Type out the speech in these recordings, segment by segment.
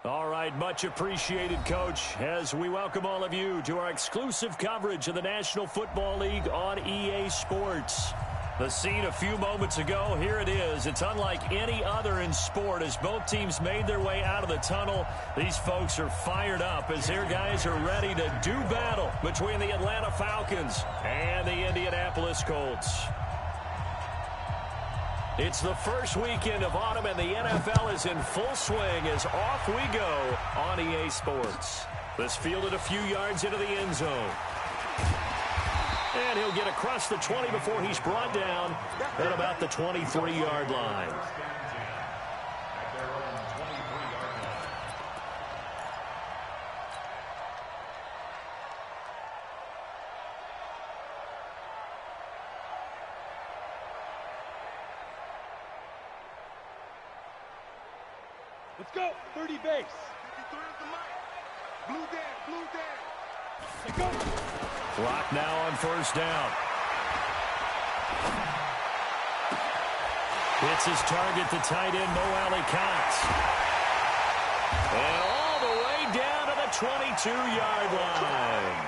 All right, much appreciated, Coach, as we welcome all of you to our exclusive coverage of the National Football League on EA Sports. The scene a few moments ago, here it is. It's unlike any other in sport as both teams made their way out of the tunnel. These folks are fired up as their guys are ready to do battle between the Atlanta Falcons and the Indianapolis Colts. It's the first weekend of autumn, and the NFL is in full swing as off we go on EA Sports. This fielded a few yards into the end zone. And he'll get across the 20 before he's brought down at about the 23-yard line. Let's go. 30 base. Blue down. Let's go. Clock now on first down. Hits his target, the tight end, Mo Alley-Cox. And all the way down to the 22-yard line.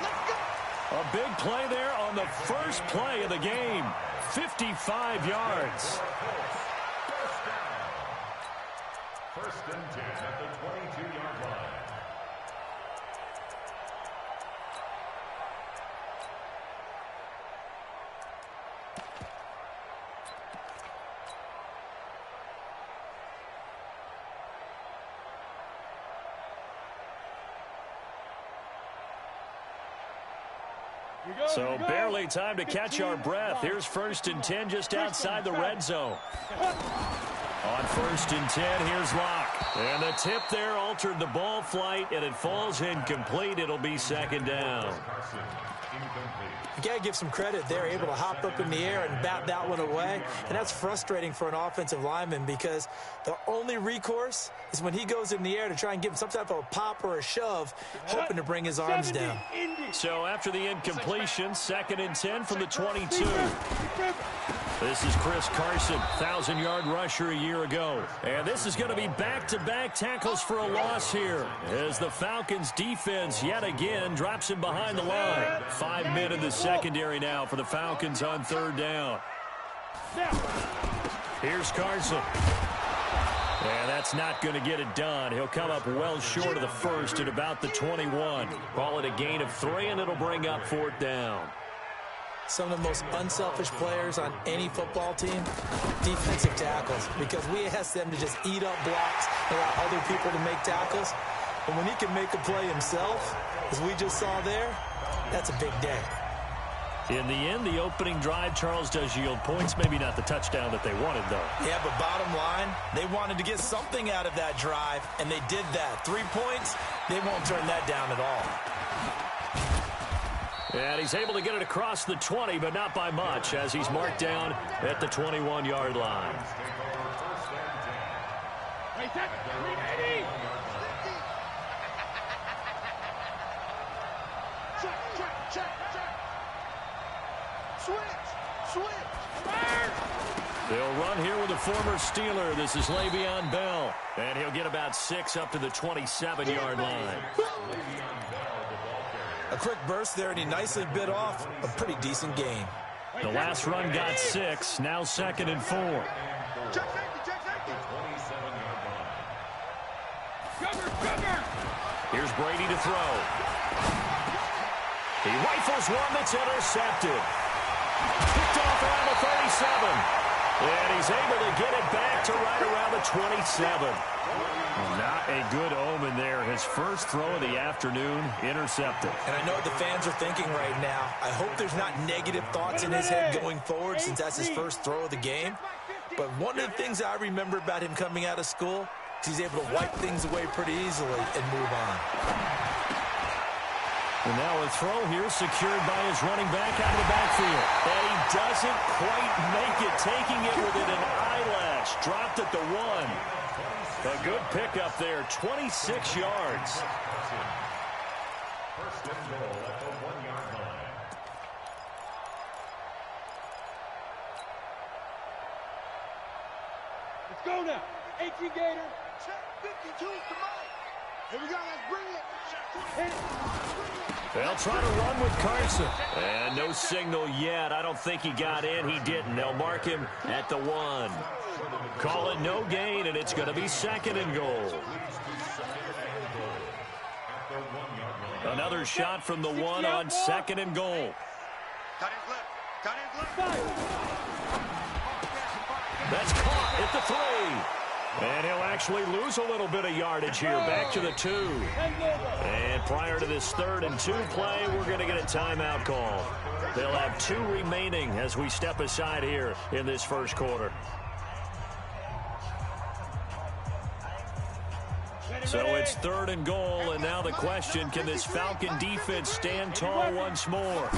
A big play there on the first play of the game. 55 yards. First and 10 at the 22-yard line. So barely time to catch our breath. Here's first and 10 just outside the red zone. On first and 10, here's Locke. And the tip there altered the ball flight, and it falls incomplete. It'll be second down. You got to give some credit. They're able to hop up in the air and bat that one away. And that's frustrating for an offensive lineman because the only recourse is when he goes in the air to try and give him some type of a pop or a shove, hoping to bring his arms down. So after the incompletion, second and 10 from the 22. This is Chris Carson, 1,000-yard rusher a year ago. And this is going to be back-to-back tackles for a loss here as the Falcons defense yet again drops him behind the line. 5 men in the secondary now for the Falcons on third down. Here's Carson. And that's not going to get it done. He'll come up well short of the first at about the 21. Call it a gain of 3, and it'll bring up fourth down. Some of the most unselfish players on any football team, defensive tackles, because we ask them to just eat up blocks and allow other people to make tackles. But when he can make a play himself, as we just saw there, that's a big day. In the end, the opening drive, Charles, does yield points. Maybe not the touchdown that they wanted, though. Yeah, but bottom line, they wanted to get something out of that drive, and they did that. 3 points, they won't turn that down at all. And he's able to get it across the 20, but not by much, as he's marked down at the 21-yard line. They'll run here with a former Steeler. This is Le'Veon Bell. And he'll get about 6 up to the 27-yard line. A quick burst there, and he nicely bit off a pretty decent gain. The last run got 6. Now second and 4. Here's Brady to throw. He rifles one that's intercepted. Picked off around the 37. And he's able to get it back to right around the 27. Not a good omen there. His first throw of the afternoon intercepted. And I know what the fans are thinking right now. I hope there's not negative thoughts in his head going forward since that's his first throw of the game. But one of the things I remember about him coming out of school is he's able to wipe things away pretty easily and move on. And now a throw here secured by his running back out of the backfield. And he doesn't quite make it, taking it within an eyelash. Dropped at the 1. A good pickup there, 26 yards. First and goal at the 1-yard line. Let's go now. 18 Gator. Check 52 to Mike. Here we go, let's bring it. Hit it. They'll try to run with Carson. And no signal yet. I don't think he got in. He didn't. They'll mark him at the 1. Call it no gain, and it's going to be 2nd and goal. Another shot from the 1 on 2nd and goal. That's caught at the 3. And he'll actually lose a little bit of yardage here. Back to the 2. And prior to this 3rd and 2 play, we're going to get a timeout call. They'll have 2 remaining as we step aside here in this first quarter. So it's 3rd and goal, and now the question, can this Falcon defense stand tall once more?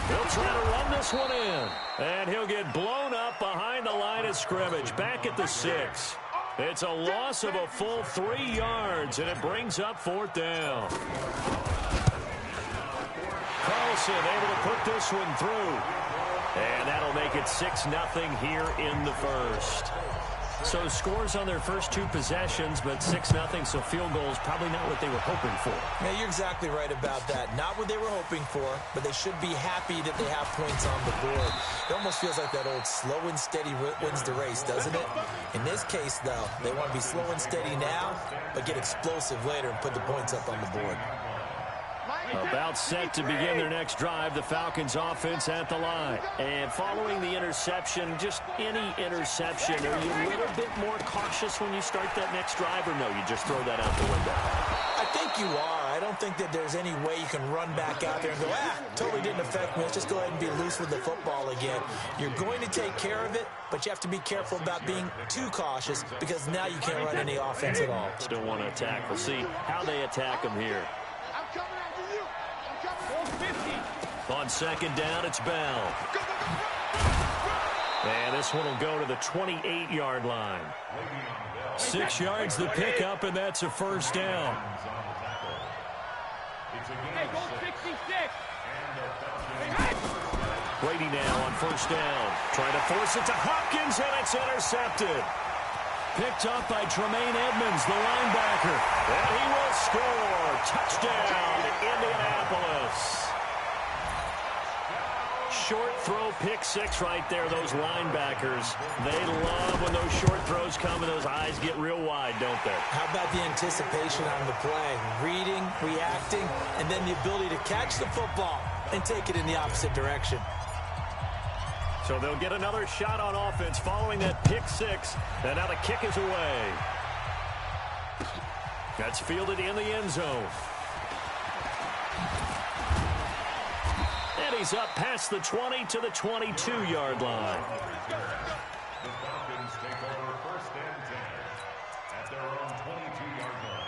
He'll try to run this one in, and he'll get blown up behind the line of scrimmage, back at the 6. It's a loss of a full 3 yards, and it brings up 4th down. Carlson able to put this one through, and that'll make it 6-0 here in the first. So scores on their first 2 possessions, but 6-0, so field goals probably not what they were hoping for. Yeah, you're exactly right about that. Not what they were hoping for, but they should be happy that they have points on the board. It almost feels like that old slow and steady wins the race, doesn't it? In this case, though, they want to be slow and steady now, but get explosive later and put the points up on the board. About set to begin their next drive, the Falcons offense at the line. And following the interception, just any interception, are you a little bit more cautious when you start that next drive, or no, you just throw that out the window? I think you are. I don't think that there's any way you can run back out there and go, totally didn't affect me. Let's just go ahead and be loose with the football again. You're going to take care of it, but you have to be careful about being too cautious because now you can't run any offense at all. Still want to attack. We'll see how they attack them here. On 2nd down, it's Bell. And this one will go to the 28-yard line. 6 yards the pickup, and that's a 1st down. Hey, goal 66. Brady now on 1st down. Trying to force it to Hopkins, and it's intercepted. Picked up by Tremaine Edmonds, the linebacker. And he will score. Touchdown, Indianapolis. Short throw, pick 6 right there, those linebackers. They love when those short throws come and those eyes get real wide, don't they? How about the anticipation on the play? Reading, reacting, and then the ability to catch the football and take it in the opposite direction. So they'll get another shot on offense following that pick 6, and now the kick is away. That's fielded in the end zone. And he's up past the 20 to the 22-yard line. The Falcons take over 1st and 10 at their own 22-yard line.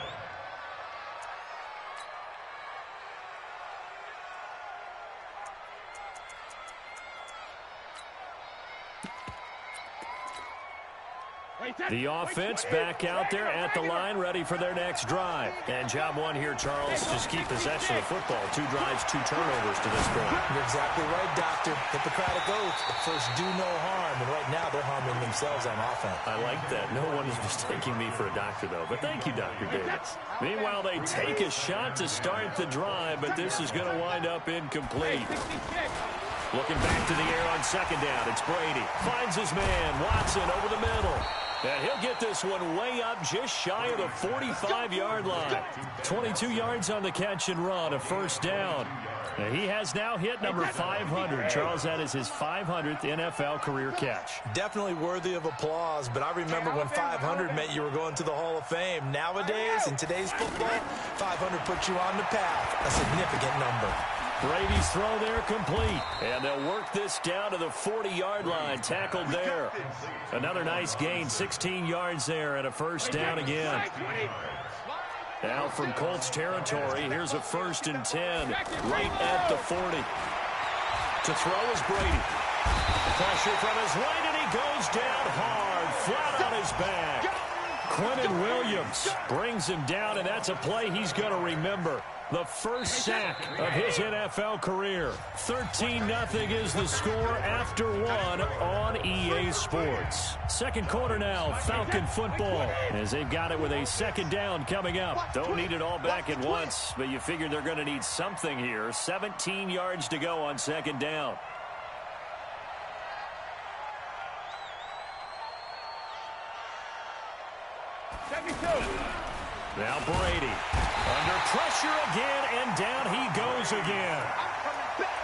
The offense back out there at the line, ready for their next drive. And job 1 here, Charles, just keep possession of football. 2 drives, 2 turnovers to this point. You're exactly right, Doctor. Hippocratic oath. First, do no harm. And right now, they're harming themselves on offense. I like that. No one is mistaking me for a doctor, though. But thank you, Dr. Davis. Meanwhile, they take a shot to start the drive, but this is going to wind up incomplete. Looking back to the air on 2nd down. It's Brady. Finds his man. Watson over the middle. And he'll get this one way up just shy of the 45-yard line. 22 yards on the catch and run, a 1st down. And he has now hit number 500. Charles, that is his 500th NFL career catch. Definitely worthy of applause, but I remember when 500 meant you were going to the Hall of Fame. Nowadays, in today's football, 500 puts you on the path, a significant number. Brady's throw there complete. And they'll work this down to the 40-yard line. Tackled there. Another nice gain. 16 yards there and a 1st down again. Now from Colts territory, here's a 1st and 10 right at the 40. To throw is Brady. Pressure from his right, and he goes down hard, flat on his back. Quentin Williams brings him down, and that's a play he's going to remember. The first sack of his NFL career. 13-0 is the score after one on EA Sports. Second quarter now, Falcon football, as they've got it with a second down coming up. Don't need it all back at once, but you figure they're going to need something here. 17 yards to go on second down. Now Brady under pressure again, and down he goes again.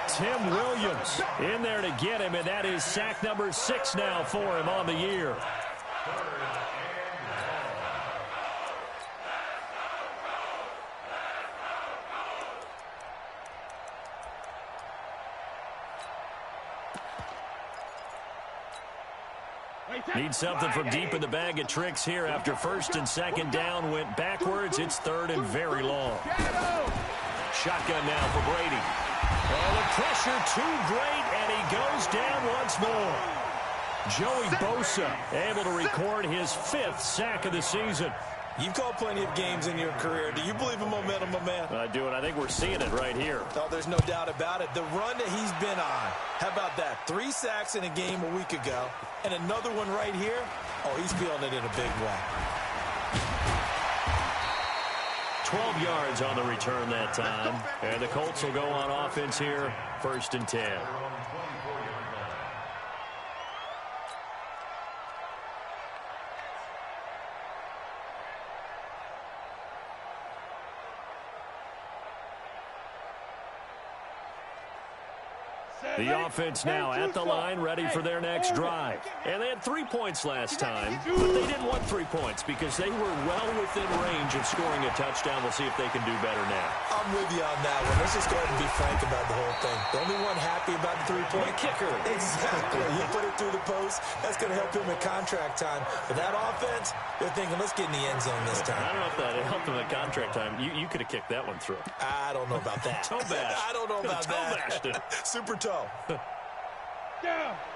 Tim Williams in there to get him, and that is sack number 6 now for him on the year. Need something from deep in the bag of tricks here after first and second down went backwards. It's third and very long. Shotgun now for Brady. And the pressure too great, and he goes down once more. Joey Bosa able to record his 5th sack of the season. You've called plenty of games in your career. Do you believe in momentum, my man? I do, and I think we're seeing it right here. Oh, there's no doubt about it. The run that he's been on. How about that? 3 sacks in a game a week ago, and another one right here. Oh, he's feeling it in a big way. 12 yards on the return that time. And the Colts will go on offense here, 1st and 10. The offense now at the line, ready for their next drive. And they had 3 points last time, but they didn't want 3 points because they were well within range of scoring a touchdown. We'll see if they can do better now. I'm with you on that one. Let's just go ahead and be frank about the whole thing. The only one happy about the 3-point kicker. Exactly. You put it through the post. That's going to help him at contract time. But that offense, they're thinking, let's get in the end zone this time. I don't know if that helped him at contract time. You could have kicked that one through. I don't know about that. Toe bash. I don't know about Toe bashed it. Super toe.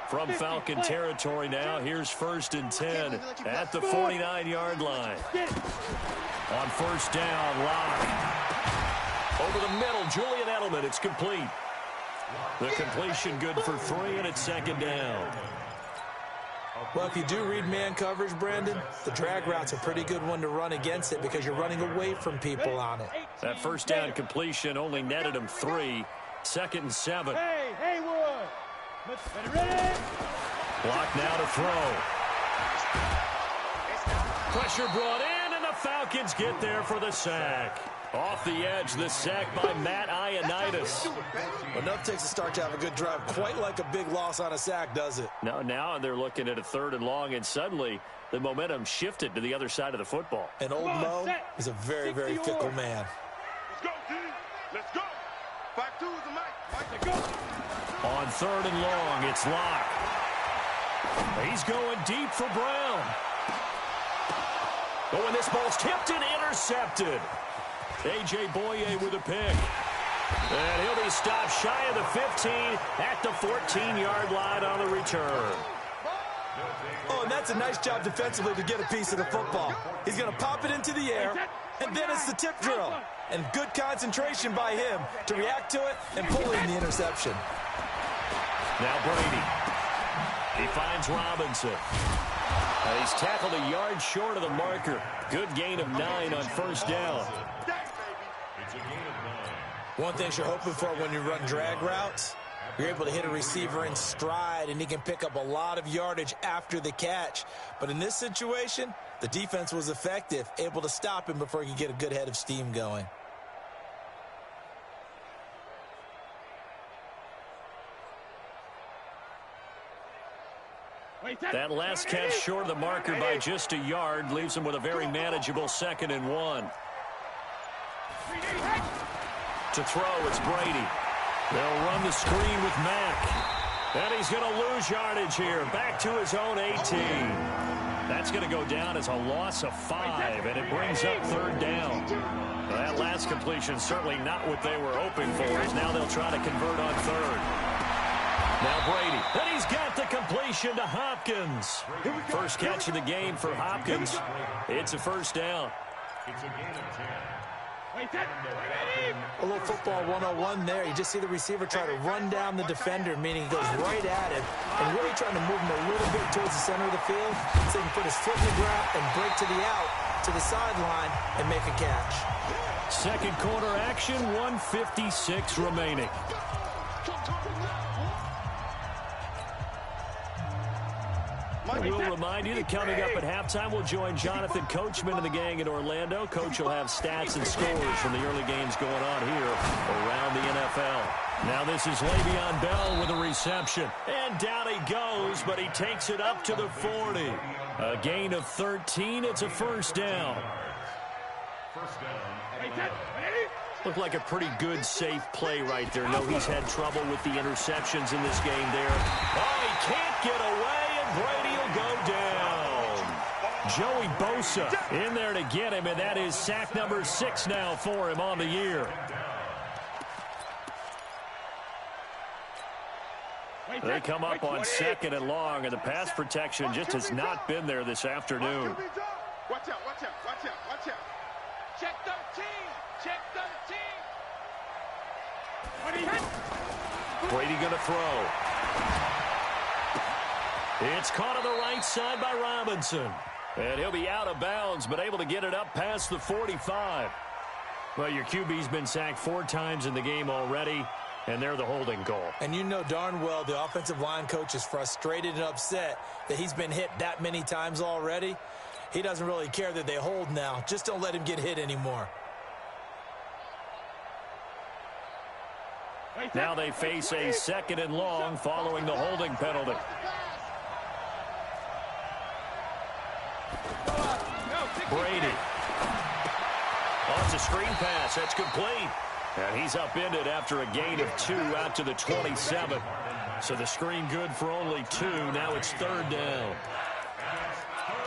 From Falcon territory now, here's 1st and 10 at the 49-yard line. On first down, Locke. Over the middle, Julian Edelman. It's complete. The completion good for 3, and it's second down. Well, if you do read man coverage, Brandon, the drag route's a pretty good one to run against it because you're running away from people on it. That first down completion only netted him 3. 2nd and 7. Hey, Wood. Ready? Block now to throw. Pressure brought in, and the Falcons get there for the sack. Off the edge, the sack by Matt Ioannidis. Enough takes a start to have a good drive. Quite like a big loss on a sack, does it? Now they're looking at a 3rd and long, and suddenly the momentum shifted to the other side of the football. And old Mo is a very, very fickle man. Let's go, dude. Let's go. 5-2 is the mic. Let's go. On 3rd and long, it's Locke. He's going deep for Brown. Oh, and this ball's tipped and intercepted. A.J. Boye with a pick. And he'll be stopped shy of the 15 at the 14-yard line on the return. Oh, and that's a nice job defensively to get a piece of the football. He's going to pop it into the air, and then it's the tip drill. And good concentration by him to react to it and pull in the interception. Now Brady. He finds Robinson. And he's tackled a yard short of the marker. Good gain of 9 on first down. One thing you're hoping for when you run drag routes, you're able to hit a receiver in stride, and he can pick up a lot of yardage after the catch. But in this situation, the defense was effective, able to stop him before he could get a good head of steam going. That last catch short of the marker by just a yard leaves him with a very manageable 2nd and 1. To throw, it's Brady. They'll run the screen with Mack. And he's going to lose yardage here. Back to his own 18. That's going to go down as a loss of 5, and it brings up 3rd down. That last completion certainly not what they were hoping for, as now they'll try to convert on 3rd. Now Brady, and he's got the completion to Hopkins. First catch of the game for Hopkins. It's a first down. It's a gain of 10. A little football 101 there. You just see the receiver try to run down the defender, meaning he goes right at him and really trying to move him a little bit towards the center of the field so he can put his foot in the ground and break to the out, to the sideline, and make a catch. Second quarter action, 1:56 remaining. We'll remind you that coming up at halftime, we'll join Jonathan Coachman and the gang in Orlando. Coach will have stats and scores from the early games going on here around the NFL. Now this is Le'Veon Bell with a reception. And down he goes, but he takes it up to the 40. A gain of 13. It's a first down. First down. Looked like a pretty good, safe play right there. No, he's had trouble with the interceptions in this game there. Oh, he can't get away. Brady will go down. Joey Bosa in there to get him, and that is sack number 6 now for him on the year. They come up on second and long, and the pass protection just has not been there this afternoon. Watch out, watch out, watch out, watch out. Check 13, check 13. Brady going to throw. It's caught on the right side by Robinson. And he'll be out of bounds, but able to get it up past the 45. Well, your QB's been sacked 4 times in the game already, and they're the holding call. And you know darn well the offensive line coach is frustrated and upset that he's been hit that many times already. He doesn't really care that they hold now. Just don't let him get hit anymore. Now they face a second and long following the holding penalty. Brady. Oh, it's a screen pass. That's complete. And he's upended after a gain of 2 out to the 27. So the screen good for only 2. Now it's third down.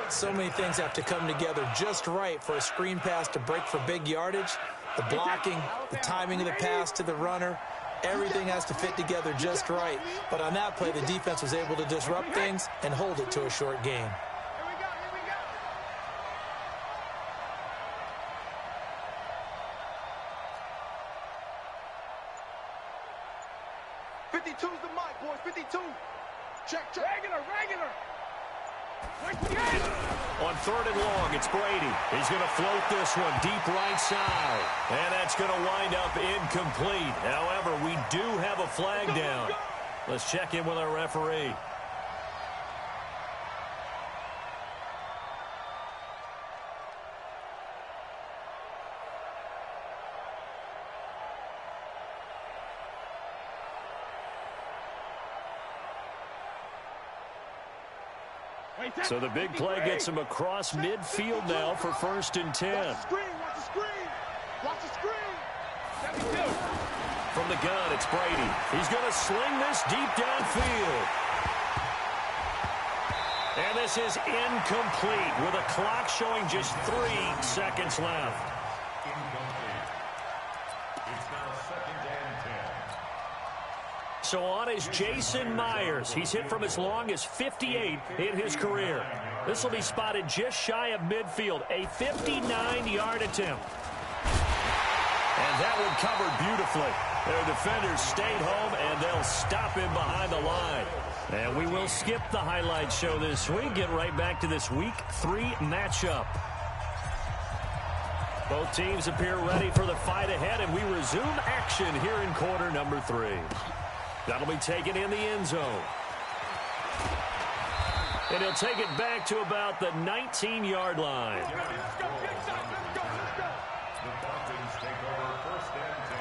So many things have to come together just right for a screen pass to break for big yardage. The blocking, the timing of the pass to the runner, everything has to fit together just right. But on that play, the defense was able to disrupt things and hold it to a short gain. 52's the mic, boys. 52. Check. Regular. On third and long, it's Brady. He's going to float this one deep right side. And that's going to wind up incomplete. However, we do have a flag down. Let's check in with our referee. So the big play gets him across midfield now for 1st and 10. Watch the screen. From the gun, it's Brady. He's going to sling this deep downfield. And this is incomplete with a clock showing just 3 seconds left. So on is Jason Myers. He's hit from as long as 58 in his career. This will be spotted just shy of midfield. A 59-yard attempt. And that one covered beautifully. Their defenders stayed home, and they'll stop him behind the line. And we will skip the highlight show this week. Get right back to this Week 3 matchup. Both teams appear ready for the fight ahead, and we resume action here in quarter number 3. That'll be taken in the end zone. And he'll take it back to about the 19-yard line. The Falcons take over 1st and 10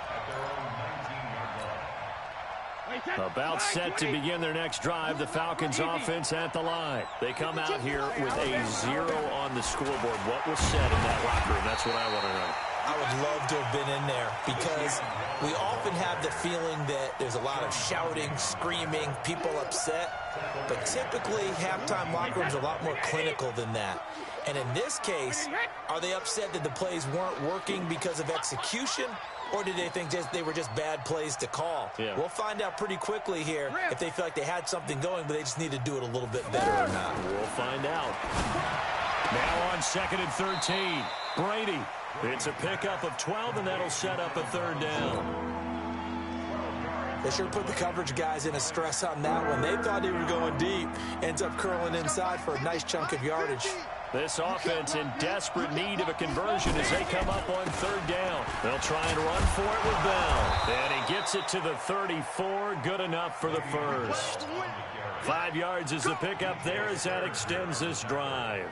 at their own 19-yard line. About set to begin their next drive, the Falcons offense at the line. They come out here with a 0 on the scoreboard. What was said in that locker room? That's what I want to know. I would love to have been in there because we often have the feeling that there's a lot of shouting, screaming, people upset. But typically, halftime locker rooms are a lot more clinical than that. And in this case, are they upset that the plays weren't working because of execution? Or did they think they were just bad plays to call? Yeah. We'll find out pretty quickly here if they feel like they had something going, but they just need to do it a little bit better or not. We'll find out. Now on 2nd and 13. Brady. It's a pickup of 12, and that'll set up a 3rd down. They sure put the coverage guys in a stress on that one. They thought they were going deep. Ends up curling inside for a nice chunk of yardage. This offense in desperate need of a conversion as they come up on 3rd down. They'll try and run for it with Bell. And he gets it to the 34. Good enough for the first. 5 yards is the pickup there as that extends this drive.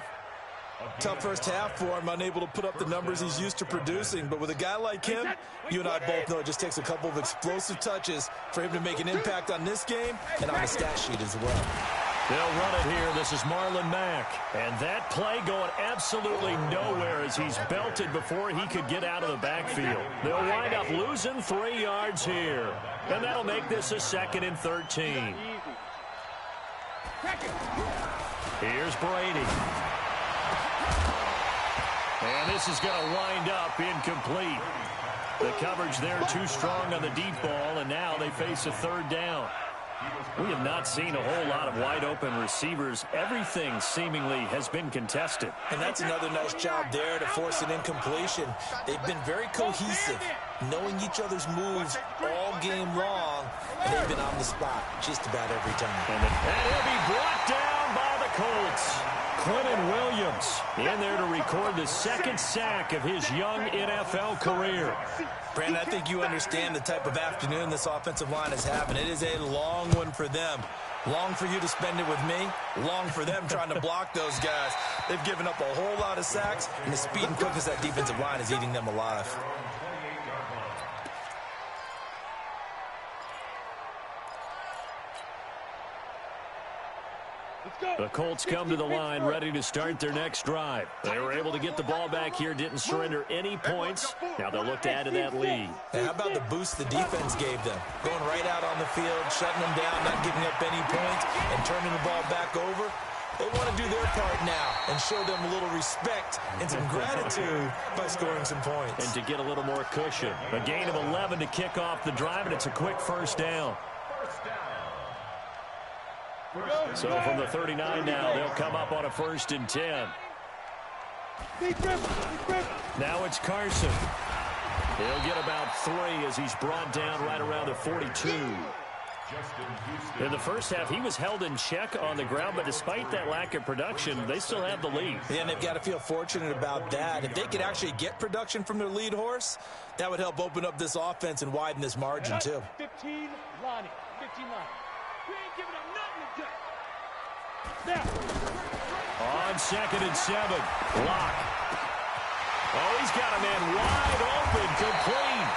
Tough first half for him, unable to put up the numbers he's used to producing. But with a guy like him, you and I both know it just takes a couple of explosive touches for him to make an impact on this game and on the stat sheet as well. They'll run it here. This is Marlon Mack. And that play going absolutely nowhere as he's belted before he could get out of the backfield. They'll wind up losing 3 yards here. And that'll make this a 2nd and 13. Here's Brady. And this is going to wind up incomplete. The coverage there too strong on the deep ball, and now they face a 3rd down. We have not seen a whole lot of wide-open receivers. Everything seemingly has been contested. And that's another nice job there to force an incompletion. They've been very cohesive, knowing each other's moves all game long, and they've been on the spot just about every time. And he'll be brought down by the Colts. Quentin Williams in there to record the 2nd sack of his young NFL career. Brandon, I think you understand the type of afternoon this offensive line is having. It is a long one for them. Long for you to spend it with me. Long for them trying to block those guys. They've given up a whole lot of sacks, and the speed and quickness of that defensive line is eating them alive. The Colts come to the line ready to start their next drive. They were able to get the ball back here, didn't surrender any points. Now they'll look to add to that lead. How about the boost the defense gave them? Going right out on the field, shutting them down, not giving up any points, and turning the ball back over. They want to do their part now and show them a little respect and some gratitude by scoring some points. And to get a little more cushion. A gain of 11 to kick off the drive, and it's a quick 1st down. So from the 39 now, they'll come up on a 1st and 10. Now it's Carson. He'll get about 3 as he's brought down right around the 42. In the first half, he was held in check on the ground, but despite that lack of production, they still have the lead. Yeah, and they've got to feel fortunate about that. If they could actually get production from their lead horse, that would help open up this offense and widen this margin, too. 15, Lonnie. 15, Lonnie. We ain't giving up nothing today. Now. On 2nd and 7, Locke. Oh, he's got a man wide open, complete.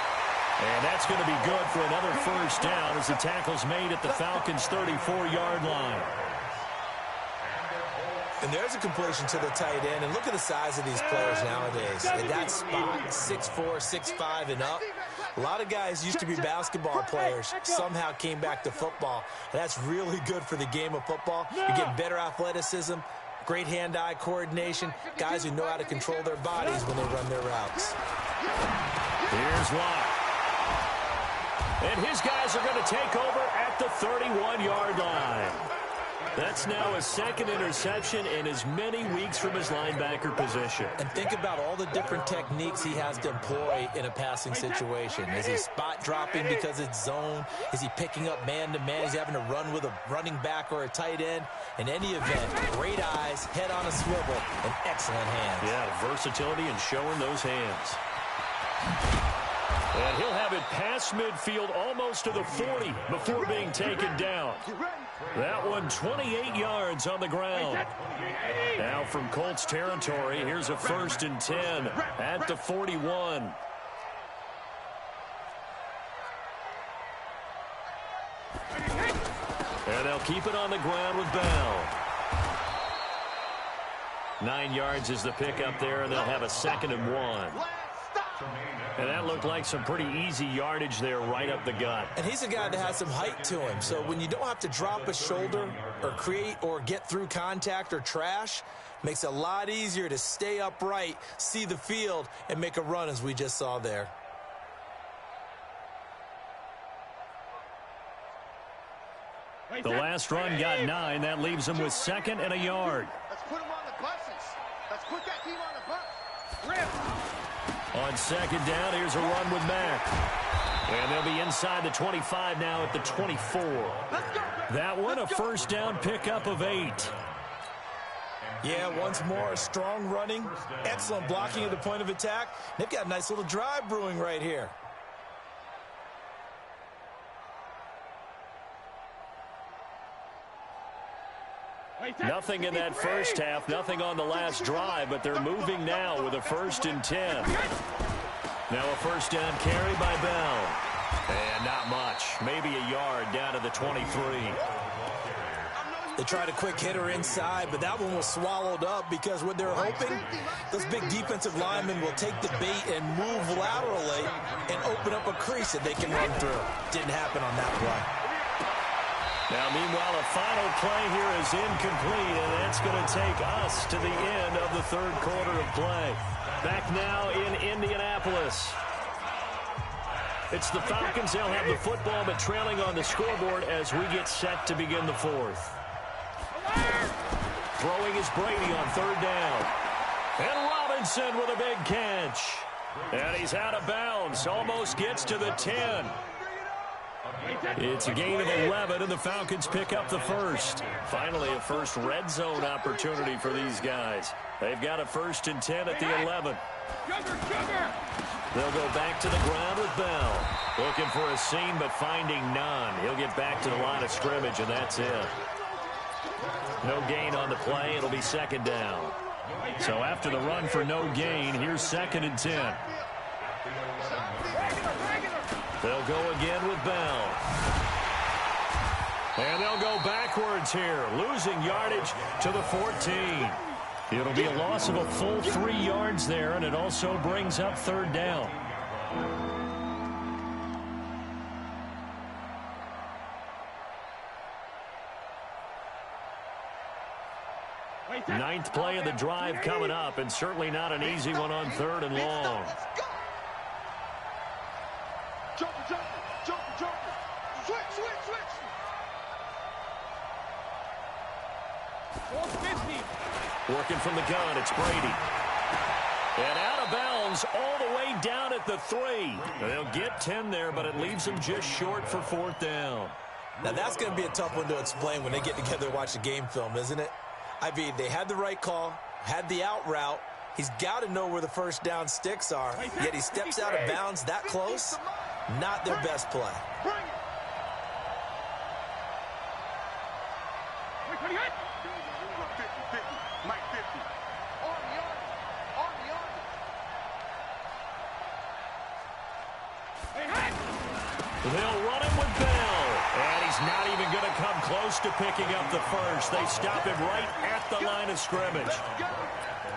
And that's going to be good for another 1st down as the tackle's made at the Falcons' 34-yard line. And there's a completion to the tight end. And look at the size of these players nowadays. At that spot, 6'4", 6'5", and up. A lot of guys used to be basketball players, somehow came back to football. And that's really good for the game of football. You get better athleticism, great hand-eye coordination, guys who know how to control their bodies when they run their routes. Here's Locke. And his guys are going to take over at the 31-yard line. That's now a 2nd interception in as many weeks from his linebacker position. And think about all the different techniques he has to employ in a passing situation. Is he spot dropping because it's zone? Is he picking up man-to-man? Is he having to run with a running back or a tight end? In any event, great eyes, head on a swivel, and excellent hands. Yeah, versatility and showing those hands. And he'll have it past midfield almost to the 40 before being taken down. That one 28 yards on the ground. Now from Colts territory, here's a 1st and 10 at the 41. And they'll keep it on the ground with Bell. 9 yards is the pickup there, and they'll have a 2nd and 1. And that looked like some pretty easy yardage there right up the gut. And he's a guy that has some height to him. So when you don't have to drop a shoulder or create or get through contact or trash, makes it a lot easier to stay upright, see the field, and make a run as we just saw there. The last run got 9. That leaves him with 2nd and a yard. Let's put him on the buses. Let's put that team on the bus. Rip. On 2nd down, here's a run with Mack. And they'll be inside the 25 now at the 24. That one, a first down pickup of 8. Yeah, once more, strong running, excellent blocking at the point of attack. They've got a nice little drive brewing right here. Nothing in that first half, nothing on the last drive, but they're moving now with a 1st and 10. Now a first down carry by Bell. And not much, maybe a yard down to the 23. They tried a quick hitter inside, but that one was swallowed up because what they're hoping, those big defensive linemen will take the bait and move laterally and open up a crease that they can run through. Didn't happen on that play. Now, meanwhile, a final play here is incomplete, and that's going to take us to the end of the 3rd quarter of play. Back now in Indianapolis. It's the Falcons. They'll have the football, but trailing on the scoreboard as we get set to begin the 4th. Throwing is Brady on 3rd down. And Robinson with a big catch. And he's out of bounds. Almost gets to the 10. It's a gain of 11, and the Falcons pick up the 1st. Finally, a first red zone opportunity for these guys. They've got a 1st and 10 at the 11. They'll go back to the ground with Bell. Looking for a seam, but finding none. He'll get back to the line of scrimmage, and that's it. No gain on the play. It'll be 2nd down. So after the run for no gain, here's 2nd and 10. They'll go again with Bell. And they'll go backwards here, losing yardage to the 14. It'll be a loss of a full 3 yards there, and it also brings up 3rd down. Ninth play of the drive coming up, and certainly not an easy one on 3rd and long. Working from the gun, it's Brady. And out of bounds all the way down at the 3. They'll get 10 there, but it leaves them just short for 4th down. Now that's going to be a tough one to explain when they get together and watch the game film, isn't it? I mean, they had the right call, had the out route. He's got to know where the first down sticks are, yet he steps out of bounds that close. Not their best play. They'll run him with Bell, and he's not even going to come close to picking up the 1st. They stop him right at the line of scrimmage.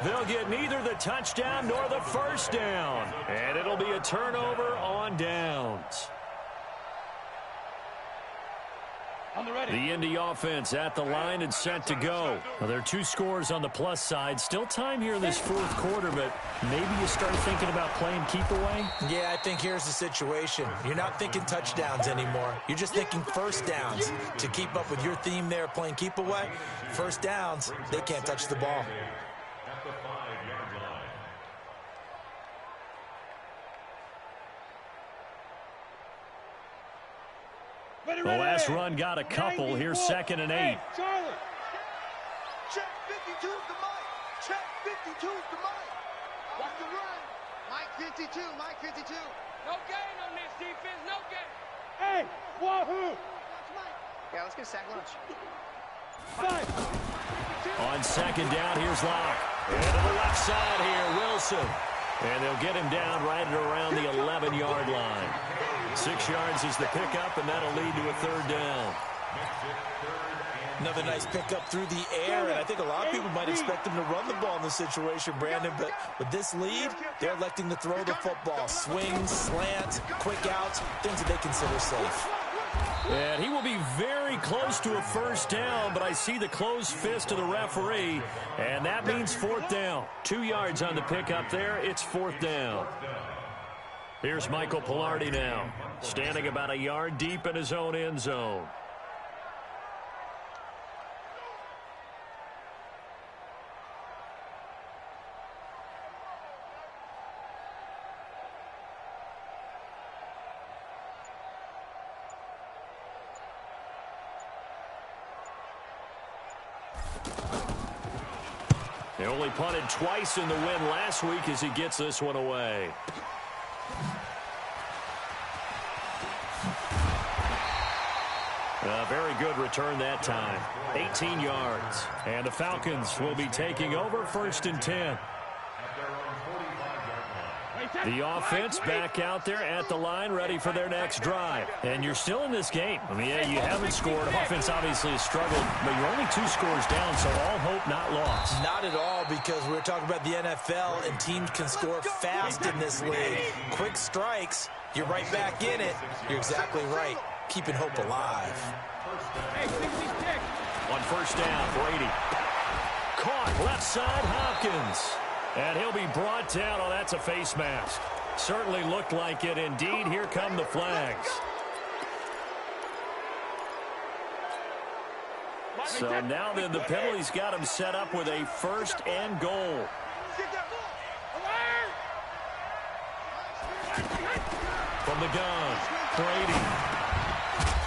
They'll get neither the touchdown nor the 1st down, and it'll be a turnover on downs. The Indy offense at the line and set to go. Well, there are 2 scores on the plus side. Still time here in this 4th quarter, but maybe you start thinking about playing keep away? Yeah, I think here's the situation. You're not thinking touchdowns anymore. You're just thinking 1st downs. To keep up with your theme there, playing keep away, 1st downs, they can't touch the ball. At the 5-yard line. The last run got a couple. Here's 2nd and 8. Charlie. Check 52 is the mic. Check 52 is the mic. What's the run? Mike 52. Mike 52. No gain on this defense. No gain. Hey, wahoo. Yeah, let's get a sack lunch. 5. On 2nd down, here's Locke. And to the left side here, Wilson. And they'll get him down right at around the 11-yard line. 6 yards is the pickup, and that'll lead to a 3rd down. Another nice pickup through the air, and I think a lot of people might expect him to run the ball in this situation, Brandon, but with this lead, they're electing to throw the football. Swings, slants, quick outs, things that they consider safe. And he will be very close to a first down, but I see the closed fist of the referee, and that means fourth down. 2 yards on the pickup there. It's fourth down. Here's Michael Pilardi now, standing about a yard deep in his own end zone. They only punted twice in the win last week as he gets this one away. A very good return that time. 18 yards. And the Falcons will be taking over 1st and 10. The offense back out there at the line, ready for their next drive. And you're still in this game. I mean, yeah, you haven't scored. Offense obviously has struggled, but you're only 2 scores down, so all hope not lost. Not at all, because we're talking about the NFL, and teams can score fast in this league. Quick strikes, you're right back in it. You're exactly right. Keeping hope alive. On first down, Brady. Caught left side, Hopkins. And he'll be brought down. Oh, that's a face mask. Certainly looked like it. Indeed, here come the flags. So now then the penalty's got him set up with a 1st and goal. From the gun, Brady.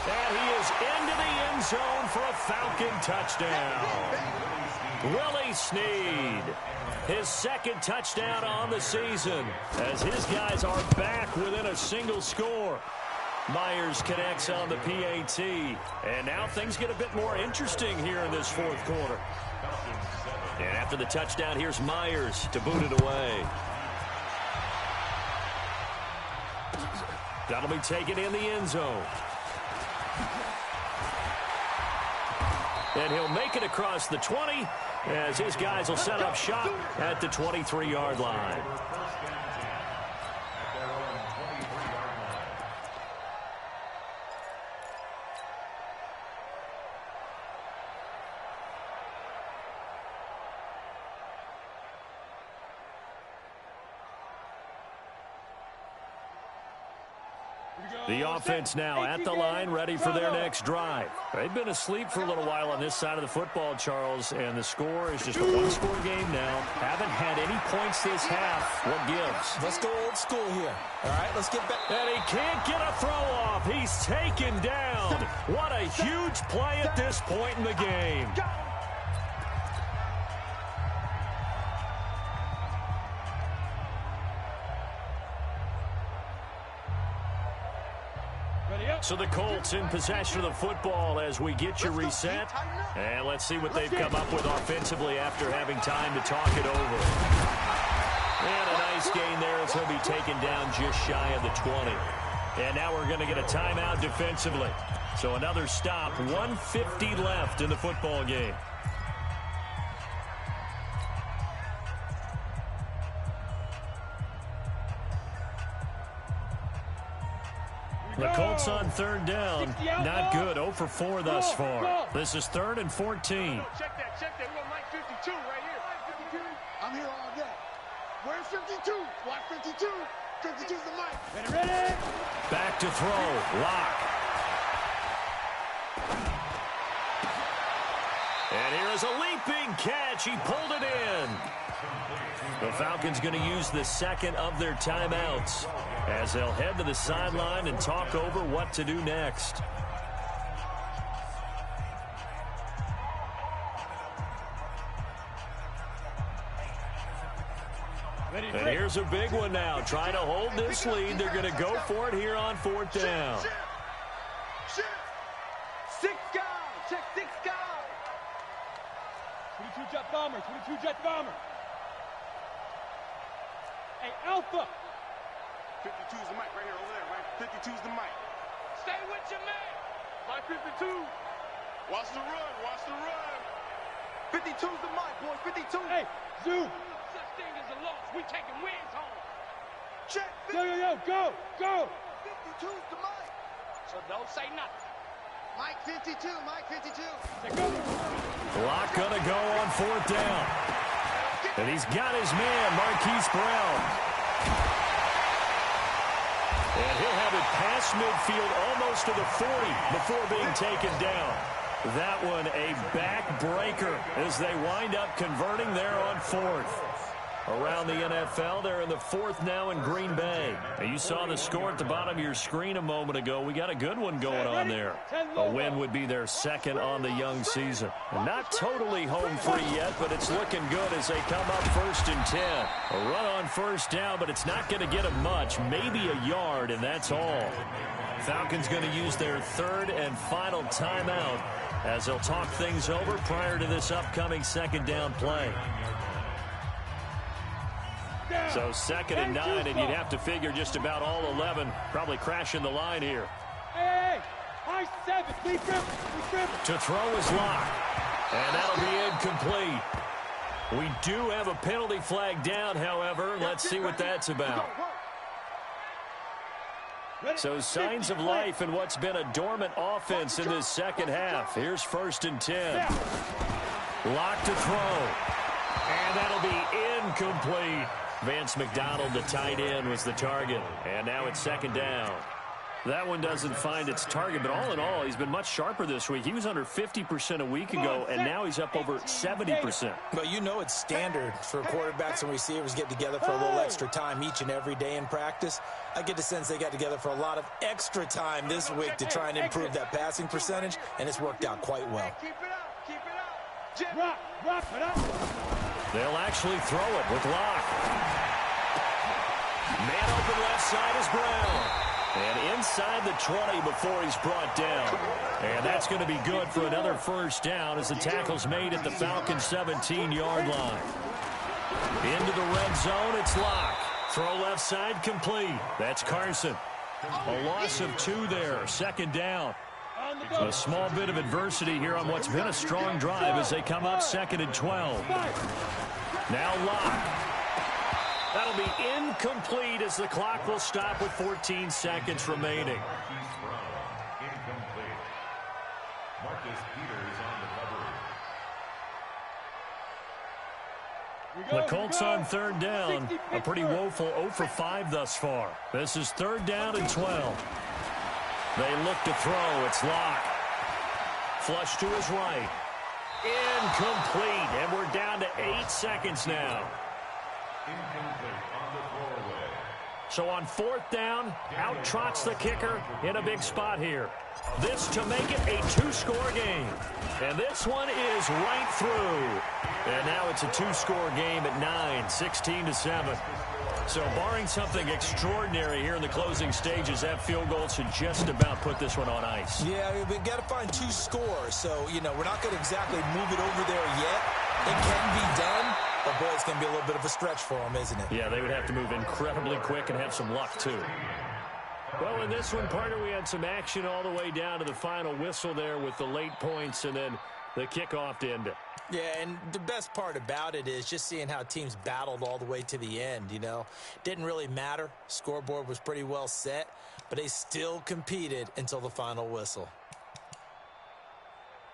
And he is into the end zone for a Falcon touchdown. Willie Snead, his 2nd touchdown on the season, as his guys are back within a single score. Myers connects on the PAT, and now things get a bit more interesting here in this 4th quarter. And after the touchdown, here's Myers to boot it away. That'll be taken in the end zone. And he'll make it across the 20 as his guys will set up shop at the 23-yard line. The offense now at the line, ready for their next drive. They've been asleep for a little while on this side of the football, Charles, and the score is just a 1-score game now. Haven't had any points this half. What gives? Let's go old school here. All right, let's get back. And he can't get a throw off. He's taken down. What a huge play at this point in the game. So the Colts in possession of the football as we get you reset. And let's see what they've come up with offensively after having time to talk it over. And a nice gain there as he'll be taken down just shy of the 20. And now we're going to get a timeout defensively. So another stop, 1:50 left in the football game. The Colts on 3rd down. Not good. 0 for 4 thus far. This is 3rd and 14. Check that. We got Mike 52 right here. I'm here all day. Where's 52? Watch 52. 52's the mic. Ready? Back to throw. Lock. And here is a leaping catch. He pulled it in. The Falcons going to use the 2nd of their timeouts as they'll head to the sideline and talk over what to do next. And here's a big one now. Trying to hold this lead. They're going to go for it here on 4th down. Shift. 6 guys. Check 6 guys. 22 jet bomber. 22 jet bomber. Hey, Alpha. 52's the mic right here over there, right? 52's the mic. Stay with your man. Mike 52. Watch the run. Watch the run. 52's the mic, boys. 52. Hey, Zoo. Such thing as a loss. We taking wins home. Check. Yo, go. 52's the mic. So don't say nothing. Mike 52. Mike 52. Say go. Locke gonna go on 4th down. And he's got his man, Marquise Brown. And he'll have it past midfield almost to the 40 before being taken down. That one a backbreaker as they wind up converting there on 4th. Around the NFL, they're in the 4th now in Green Bay. And you saw the score at the bottom of your screen a moment ago. We got a good one going on there. A win would be their 2nd on the young season. And not totally home free yet, but it's looking good as they come up 1st and 10. A run on 1st down, but it's not going to get them much. Maybe a yard, and that's all. Falcons going to use their 3rd and final timeout as they'll talk things over prior to this upcoming 2nd down play. So 2nd and 9, and you'd have to figure just about all 11 probably crashing the line here. Hey, high 7. Please dribble. To throw is Locke, and that'll be incomplete. We do have a penalty flag down, however. Let's see what that's about. So signs of life in what's been a dormant offense in this 2nd half. Here's 1st and 10. Locke to throw, and that'll be incomplete. Vance McDonald, the tight end, was the target. And now it's 2nd down. That one doesn't find its target, but all in all, he's been much sharper this week. He was under 50% a week ago, and now he's up over 70%. But you know it's standard for quarterbacks and receivers get together for a little extra time each and every day in practice. I get the sense they got together for a lot of extra time this week to try and improve that passing percentage, and it's worked out quite well. Keep it up. Rock it up. They'll actually throw it with Locke. Man open left side is Brown. And inside the 20 before he's brought down. And that's going to be good for another 1st down as the tackle's made at the Falcons' 17-yard line. Into the red zone, it's Locke. Throw left side complete. That's Carson. A loss of 2 there, 2nd down. A small bit of adversity here on what's been a strong drive as they come up 2nd and 12. Now Locke. That'll be incomplete as the clock will stop with 14 seconds remaining. The Colts on 3rd down. A pretty woeful 0 for 5 thus far. This is 3rd down and 12. They look to throw. It's Locke. Flush to his right. Incomplete. And we're down to 8 seconds now. So on 4th down, out trots the kicker in a big spot here. This to make it a 2-score game. And this one is right through. And now it's a 2-score game at 9, 16-7. So barring something extraordinary here in the closing stages, that field goal should just about put this one on ice. Yeah, we've got to find 2 scores. So, you know, we're not going to exactly move it over there yet. It can be done. But, boy, it's going to be a little bit of a stretch for them, isn't it? Yeah, they would have to move incredibly quick and have some luck, too. Well, in this one, partner, we had some action all the way down to the final whistle there with the late points and then the kickoff to end it. Yeah, and the best part about it is just seeing how teams battled all the way to the end, you know. Didn't really matter. Scoreboard was pretty well set, but they still competed until the final whistle.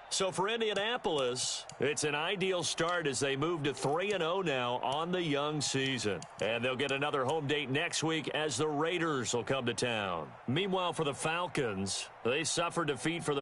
So for Indianapolis, it's an ideal start as they move to 3-0 now on the young season. And they'll get another home date next week as the Raiders will come to town. Meanwhile, for the Falcons, they suffered defeat for the